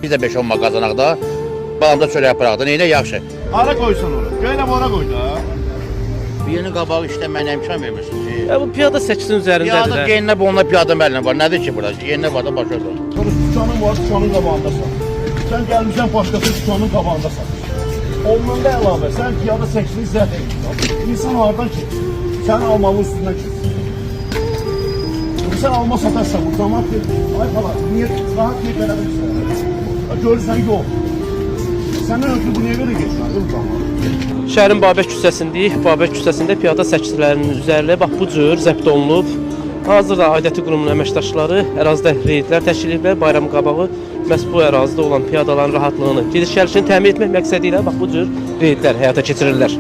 Biz də 5-10 manat qazanaq da, balamda çörək aparaq da, neyinə yaxşı. Ara qoysan ora. Göynəm ora qoy da. Birini qabağı işdə mənə imkan vermirsiniz ki. Ya bu piyada 8-in üzərindədir. Piyada də. geninlə bu, onunla piyada məlinə var. Nədir ki burada? Geninlə var da başa dön. Sonra dükanın var, dükanın qabağındasan. Sən gəlmişsən başqası dükanın qabağındasan. Ondan da əlavə, sən piyada 8-ni zət edirsən. İnsan hardan ki? Sən almalı üstündən ki. Sən alma satarsan, bu zaman ki, ay falan, niyə rahat niyə belə bilirsən? Görürsən, yox. Səndən ötürü bu niyə belə geçmir? Bu zaman. Şəhərin Babək küçəsindəyik. Babək küçəsində piyada səkilərinin üzərində bax bu cür zəbt olunub. Hazırda aidiyyəti qurumunun əməkdaşları ərazidə reydlər təşkil ediblər. Bayram qabağı məhz bu ərazidə olan piyadaların rahatlığını, gediş-gəlişini təmin etmək məqsədi ilə bax bu cür reydlər həyata keçirirlər.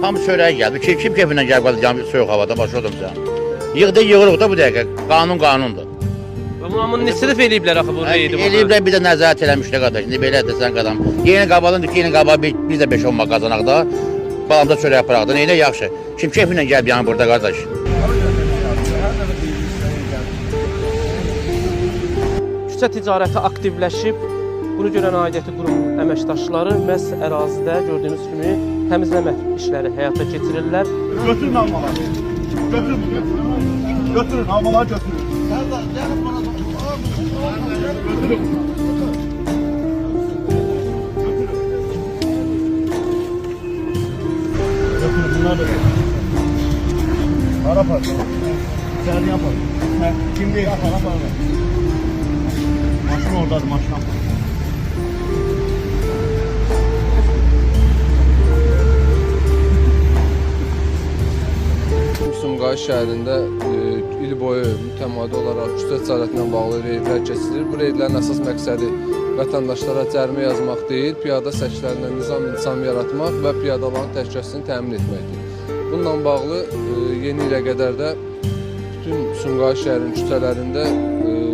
Hamı çörəyə gəldi. Kim kefindən gəlib qalacaq soyuq havada, başa dön sən. Yığdı, yığırıq da bu dəqiqə. Qanun qanundur. Amma neçə dəfə eləyiblər axı bu reydi? Eləyiblər, bir də nəzarət eləmişlər qardaş. İndi belə desən qadam. Yeni qabalındır ki, yeni qabağı biz də 5-10 manat qazanaq da, balamda çörək aparaq da, neyinə yaxşı. Kim kefindən gəlib yəni burada qardaş. Küçə ticarəti aktivləşib. Bunu görən aidiyyəti qurum əməkdaşları məhz ərazidə gördüyünüz kimi təmizləmə işləri həyata keçirirlər. Götürün almaları. Götürün. Götürün, almaları götürün. Götürün. Götürün, bunlar da götürün. Para para. Sen yapar. Kim değil? Para para. Maşın oradadır, maşın yapar. Sumqayıt şəhərində il boyu mütəmadi olaraq küçə ticarətinə bağlı reydlər keçirilir. Bu reydlərin əsas məqsədi vətəndaşlara cərimə yazmaq deyil, piyada səkilərində nizam yaratmaq və piyadaların təhlükəsizliyini təmin etməkdir. Bununla bağlı yeni ilə qədər də bütün Sumqayıt şəhərinin küçələrində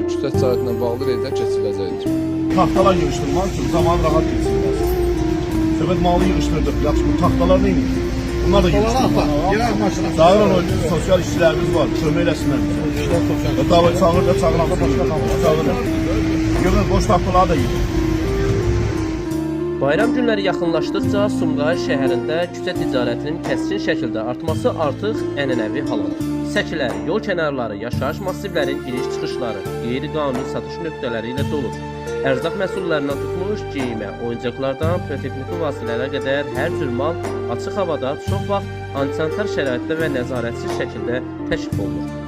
küçə ticarətinə bağlı reydlər keçiriləcəkdir. Taxtalar yığışdırmaq üçün zaman rahat geçsinlər. Söhbət malı yığışdırdık. Yaxşı, bu taxtalar neymiş? Bunlar da yığışdırmaq. Çağırın o sosial işçilərimiz var, kömək eləsinlər bizə. Çağırın da çağıran çağırın. Yığın, boş taxtaları da yığın. Bayram günləri yaxınlaşdıqca Sumqayıt şəhərində küçə ticarətinin kəskin şəkildə artması artıq ənənəvi hal alır. Səkilər, yol kənarları, yaşayış massivlərin giriş-çıxışları, qeyri-qanuni satış nöqtələri ilə dolu. Ərzaq məhsullarından tutmuş geyimə, oyuncaqlardan pirotexniki vasitələrə qədər hər tür mal açıq havada çox vaxt antisanitar şəraitdə və nəzarətsiz şəkildə təşkil olunur.